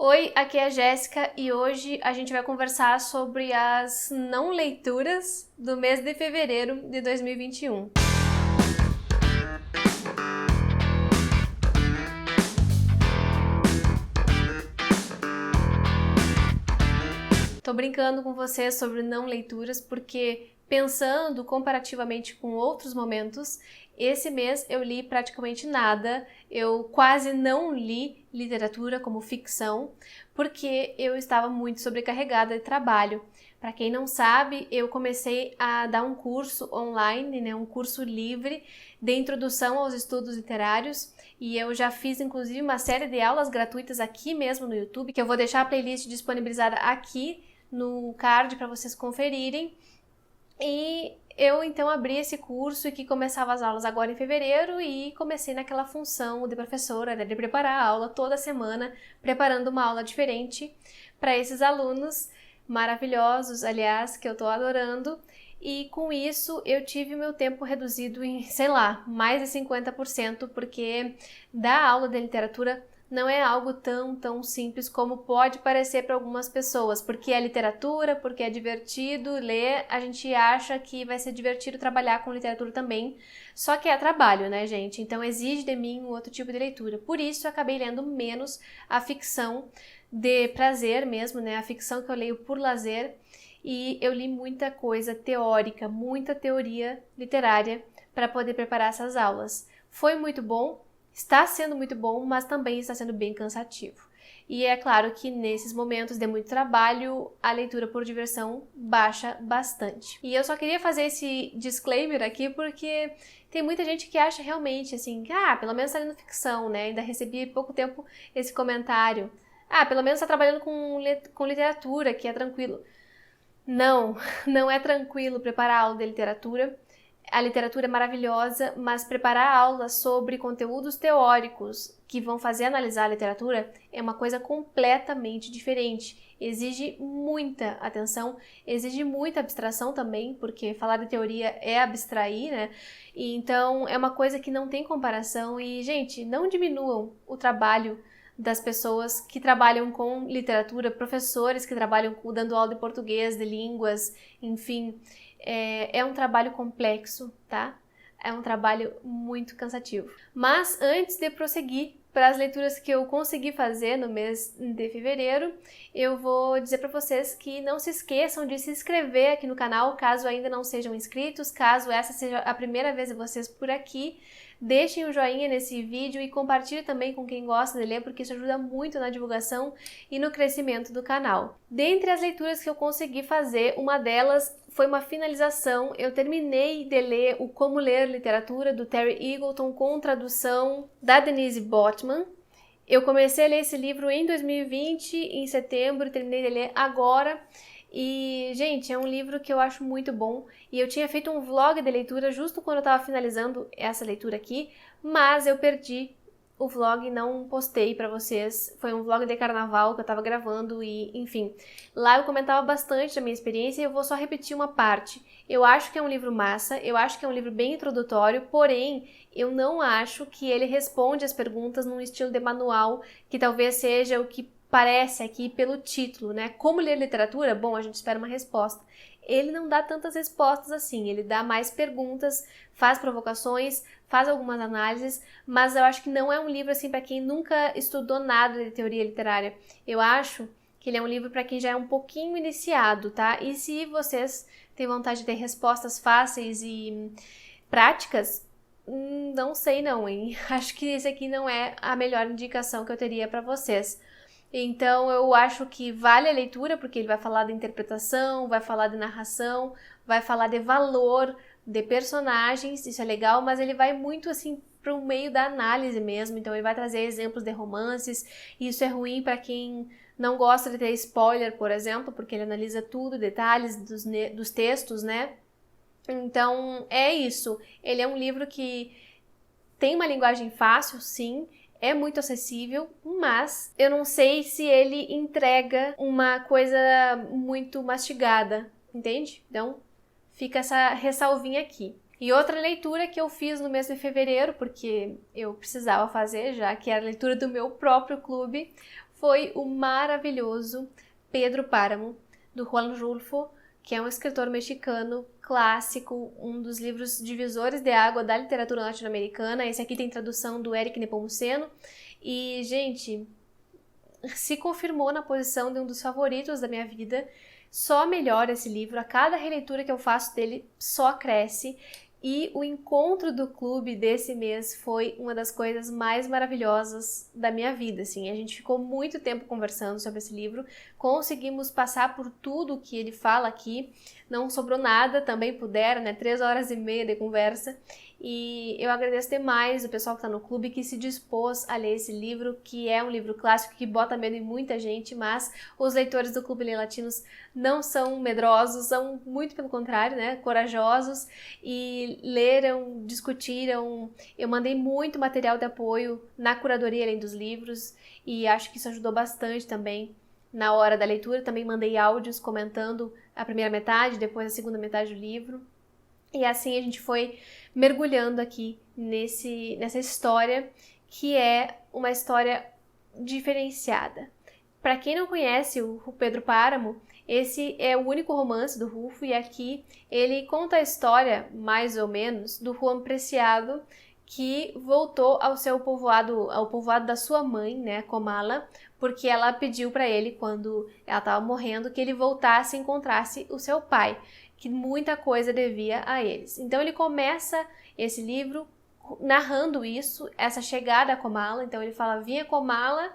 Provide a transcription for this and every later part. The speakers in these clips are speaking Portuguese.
Oi, aqui é a Jéssica e hoje a gente vai conversar sobre as não leituras do mês de fevereiro de 2021. Tô brincando com vocês sobre não leituras porque, pensando comparativamente com outros momentos, esse mês eu li praticamente nada, eu quase não li literatura como ficção, porque eu estava muito sobrecarregada de trabalho. Para quem não sabe, eu comecei a dar um curso online, um curso livre de introdução aos estudos literários, e eu já fiz inclusive uma série de aulas gratuitas aqui mesmo no YouTube, que eu vou deixar a playlist disponibilizada aqui no card para vocês conferirem. E eu então abri esse curso que começava as aulas agora em fevereiro e comecei naquela função de professora, de preparar a aula toda semana, preparando uma aula diferente para esses alunos maravilhosos, aliás, que eu tô adorando. E com isso eu tive meu tempo reduzido em, mais de 50%, porque dar aula de literatura não é algo tão simples como pode parecer para algumas pessoas, porque é literatura, porque é divertido ler, a gente acha que vai ser divertido trabalhar com literatura também, só que é trabalho, né, gente? Então exige de mim um outro tipo de leitura. Por isso eu acabei lendo menos a ficção de prazer mesmo, né, a ficção que eu leio por lazer, e eu li muita coisa teórica, muita teoria literária para poder preparar essas aulas. Foi muito bom. Está sendo muito bom, mas também está sendo bem cansativo. E é claro que nesses momentos de muito trabalho, a leitura por diversão baixa bastante. E eu só queria fazer esse disclaimer aqui porque tem muita gente que acha realmente assim, pelo menos está lendo ficção, né? Ainda recebi há pouco tempo esse comentário. Pelo menos está trabalhando com literatura, que é tranquilo. Não, não é tranquilo preparar aula de literatura. A literatura é maravilhosa, mas preparar aulas sobre conteúdos teóricos que vão fazer analisar a literatura é uma coisa completamente diferente. Exige muita atenção, exige muita abstração também, porque falar de teoria é abstrair, né? E então é uma coisa que não tem comparação e, gente, não diminuam o trabalho das pessoas que trabalham com literatura, professores que trabalham dando aula de português, de línguas, enfim. É um trabalho complexo, tá? É um trabalho muito cansativo. Mas antes de prosseguir para as leituras que eu consegui fazer no mês de fevereiro, eu vou dizer para vocês que não se esqueçam de se inscrever aqui no canal, caso ainda não sejam inscritos, caso essa seja a primeira vez de vocês por aqui. Deixem o joinha nesse vídeo e compartilhe também com quem gosta de ler, porque isso ajuda muito na divulgação e no crescimento do canal. Dentre as leituras que eu consegui fazer, uma delas foi uma finalização. Eu terminei de ler o Como Ler Literatura, do Terry Eagleton, com tradução da Denise Botman. Eu comecei a ler esse livro em 2020, em setembro, e terminei de ler agora. E, gente, é um livro que eu acho muito bom, e eu tinha feito um vlog de leitura justo quando eu estava finalizando essa leitura aqui, mas eu perdi o vlog e não postei pra vocês. Foi um vlog de carnaval que eu tava gravando e, enfim, lá eu comentava bastante da minha experiência e eu vou só repetir uma parte. Eu acho que é um livro massa, eu acho que é um livro bem introdutório, porém, eu não acho que ele responde as perguntas num estilo de manual, que talvez seja o que parece aqui pelo título, né? Como ler literatura? Bom, a gente espera uma resposta. Ele não dá tantas respostas assim, ele dá mais perguntas, faz provocações, faz algumas análises, mas eu acho que não é um livro assim para quem nunca estudou nada de teoria literária. Eu acho que ele é um livro para quem já é um pouquinho iniciado, tá? E se vocês têm vontade de ter respostas fáceis e práticas, não sei não, hein? Acho que esse aqui não é a melhor indicação que eu teria para vocês. Então eu acho que vale a leitura, porque ele vai falar de interpretação, vai falar de narração, vai falar de valor, de personagens, isso é legal, mas ele vai muito assim para o meio da análise mesmo, então ele vai trazer exemplos de romances, e isso é ruim para quem não gosta de ter spoiler, por exemplo, porque ele analisa tudo, detalhes dos textos, né? Então é isso, ele é um livro que tem uma linguagem fácil, sim, é muito acessível, mas eu não sei se ele entrega uma coisa muito mastigada, entende? Então, fica essa ressalvinha aqui. E outra leitura que eu fiz no mês de fevereiro, porque eu precisava fazer já, que era a leitura do meu próprio clube, foi o maravilhoso Pedro Páramo, do Juan Rulfo, que é um escritor mexicano clássico, um dos livros divisores de água da literatura latino-americana. Esse aqui tem tradução do Eric Nepomuceno. E, gente, se confirmou na posição de um dos favoritos da minha vida. Só melhora esse livro, a cada releitura que eu faço dele só cresce. E o encontro do clube desse mês foi uma das coisas mais maravilhosas da minha vida, assim. A gente ficou muito tempo conversando sobre esse livro, conseguimos passar por tudo que ele fala aqui, não sobrou nada, também puderam, né? 3 horas e meia de conversa. E eu agradeço demais o pessoal que está no clube, que se dispôs a ler esse livro, que é um livro clássico que bota medo em muita gente, mas os leitores do Clube Lê Latinos não são medrosos, são muito pelo contrário, né, corajosos, e leram, discutiram. Eu mandei muito material de apoio na curadoria além dos livros, e acho que isso ajudou bastante também na hora da leitura. Também mandei áudios comentando a primeira metade, depois a segunda metade do livro. E assim a gente foi mergulhando aqui nessa história, que é uma história diferenciada. Para quem não conhece o Pedro Páramo, esse é o único romance do Rulfo, e aqui ele conta a história, mais ou menos, do Juan Preciado, que voltou ao povoado da sua mãe, né, Comala, porque ela pediu para ele, quando ela estava morrendo, que ele voltasse e encontrasse o seu pai, que muita coisa devia a eles. Então ele começa esse livro narrando isso, essa chegada a Comala. Então ele fala: vinha Comala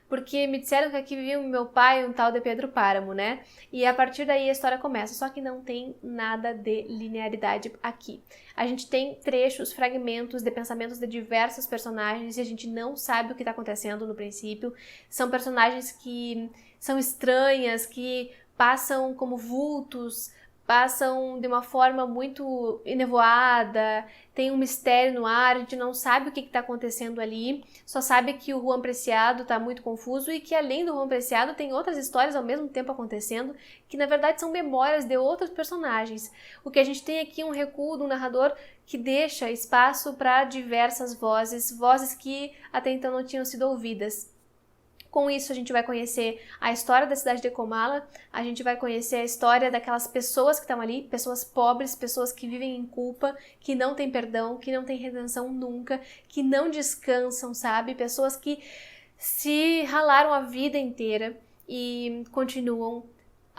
porque me disseram que aqui vivia o meu pai, um tal de Pedro Páramo, né? E a partir daí a história começa, só que não tem nada de linearidade aqui. A gente tem trechos, fragmentos de pensamentos de diversos personagens e a gente não sabe o que está acontecendo no princípio. São personagens que são estranhas, que passam como vultos, passam de uma forma muito enevoada, tem um mistério no ar, a gente não sabe o que está acontecendo ali, só sabe que o Juan Preciado está muito confuso e que além do Juan Preciado tem outras histórias ao mesmo tempo acontecendo, que na verdade são memórias de outros personagens. O que a gente tem aqui é um recuo de um narrador que deixa espaço para diversas vozes que até então não tinham sido ouvidas. Com isso, a gente vai conhecer a história da cidade de Comala, a gente vai conhecer a história daquelas pessoas que estão ali, pessoas pobres, pessoas que vivem em culpa, que não têm perdão, que não têm redenção nunca, que não descansam, sabe? Pessoas que se ralaram a vida inteira e continuam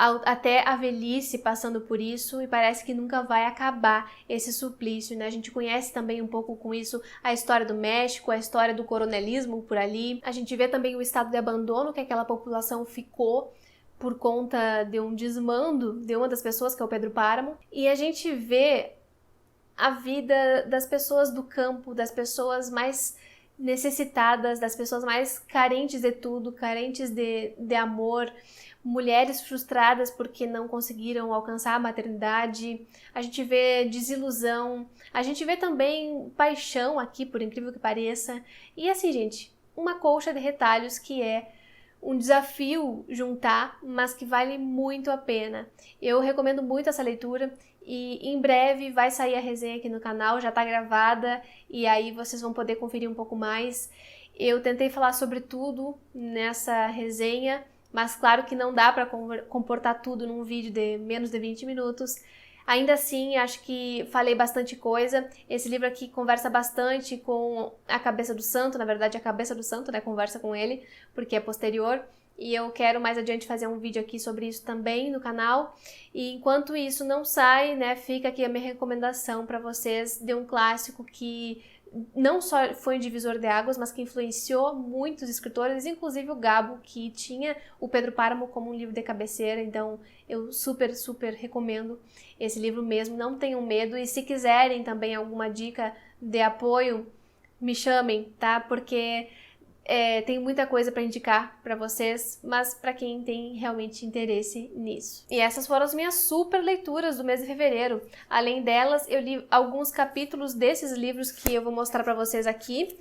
até a velhice passando por isso, e parece que nunca vai acabar esse suplício, né? A gente conhece também um pouco com isso a história do México, a história do coronelismo por ali. A gente vê também o estado de abandono que aquela população ficou por conta de um desmando de uma das pessoas, que é o Pedro Páramo. E a gente vê a vida das pessoas do campo, das pessoas mais necessitadas, das pessoas mais carentes de tudo, carentes de amor, mulheres frustradas porque não conseguiram alcançar a maternidade. A gente vê desilusão, a gente vê também paixão aqui, por incrível que pareça. E assim, gente, uma colcha de retalhos que é um desafio juntar, mas que vale muito a pena. Eu recomendo muito essa leitura e em breve vai sair a resenha aqui no canal, já tá gravada e aí vocês vão poder conferir um pouco mais. Eu tentei falar sobre tudo nessa resenha, mas claro que não dá para comportar tudo num vídeo de menos de 20 minutos. Ainda assim, acho que falei bastante coisa. Esse livro aqui conversa bastante com a cabeça do santo, na verdade a cabeça do santo, né, conversa com ele, porque é posterior. E eu quero mais adiante fazer um vídeo aqui sobre isso também no canal. E enquanto isso não sai, né, fica aqui a minha recomendação para vocês de um clássico que não só foi um divisor de águas, mas que influenciou muitos escritores, inclusive o Gabo, que tinha o Pedro Páramo como um livro de cabeceira. Então eu super recomendo esse livro mesmo, não tenham medo. E se quiserem também alguma dica de apoio, me chamem, tá? Porque tem muita coisa para indicar para vocês, mas para quem tem realmente interesse nisso. E essas foram as minhas super leituras do mês de fevereiro. Além delas, eu li alguns capítulos desses livros que eu vou mostrar para vocês aqui,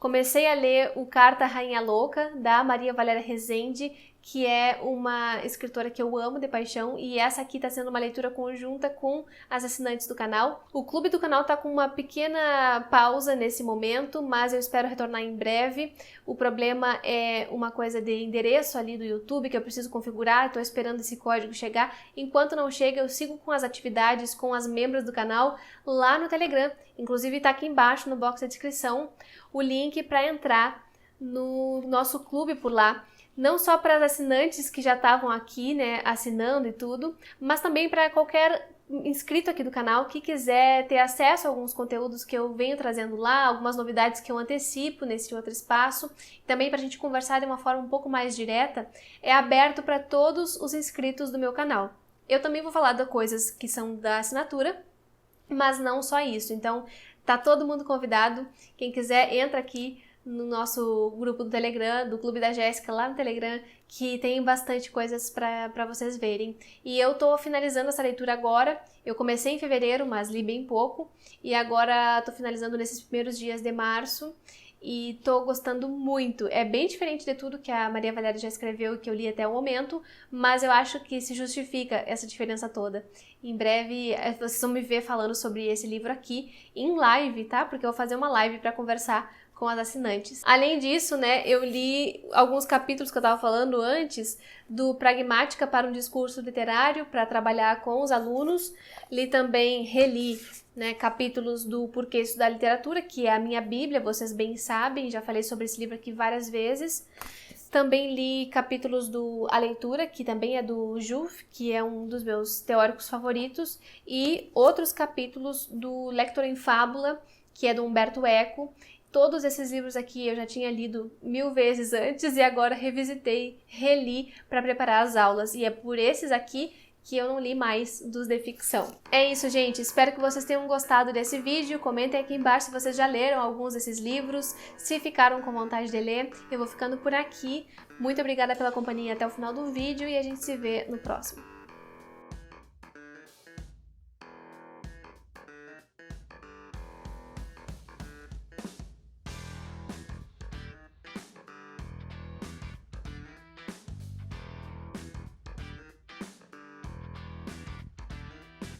Comecei a ler o Carta Rainha Louca, da Maria Valéria Rezende, que é uma escritora que eu amo de paixão, e essa aqui está sendo uma leitura conjunta com as assinantes do canal. O clube do canal está com uma pequena pausa nesse momento, mas eu espero retornar em breve. O problema é uma coisa de endereço ali do YouTube que eu preciso configurar, estou esperando esse código chegar. Enquanto não chega, eu sigo com as atividades com as membros do canal lá no Telegram. Inclusive está aqui embaixo no box da descrição o link para entrar no nosso clube por lá. Não só para as assinantes que já estavam aqui, né, assinando e tudo, mas também para qualquer inscrito aqui do canal que quiser ter acesso a alguns conteúdos que eu venho trazendo lá, algumas novidades que eu antecipo nesse outro espaço, também para a gente conversar de uma forma um pouco mais direta, é aberto para todos os inscritos do meu canal. Eu também vou falar de coisas que são da assinatura, mas não só isso, então tá todo mundo convidado, quem quiser entra aqui no nosso grupo do Telegram, do Clube da Jéssica, lá no Telegram, que tem bastante coisas para vocês verem. E eu tô finalizando essa leitura agora, eu comecei em fevereiro, mas li bem pouco, e agora tô finalizando nesses primeiros dias de março, e tô gostando muito. É bem diferente de tudo que a Maria Valéria já escreveu e que eu li até o momento, mas eu acho que se justifica essa diferença toda. Em breve vocês vão me ver falando sobre esse livro aqui em live, tá? Porque eu vou fazer uma live para conversar com as assinantes. Além disso, né, eu li alguns capítulos que eu estava falando antes do Pragmática para um Discurso Literário, para trabalhar com os alunos. Reli, né, capítulos do Porquê Estudar Literatura, que é a minha bíblia, vocês bem sabem, já falei sobre esse livro aqui várias vezes. Também li capítulos do A Leitura, que também é do Juf, que é um dos meus teóricos favoritos, e outros capítulos do Lector em Fábula, que é do Humberto Eco. Todos esses livros aqui eu já tinha lido 1000 vezes antes e agora revisitei, reli para preparar as aulas. E é por esses aqui que eu não li mais dos de ficção. É isso, gente. Espero que vocês tenham gostado desse vídeo. Comentem aqui embaixo se vocês já leram alguns desses livros, se ficaram com vontade de ler. Eu vou ficando por aqui. Muito obrigada pela companhia até o final do vídeo e a gente se vê no próximo.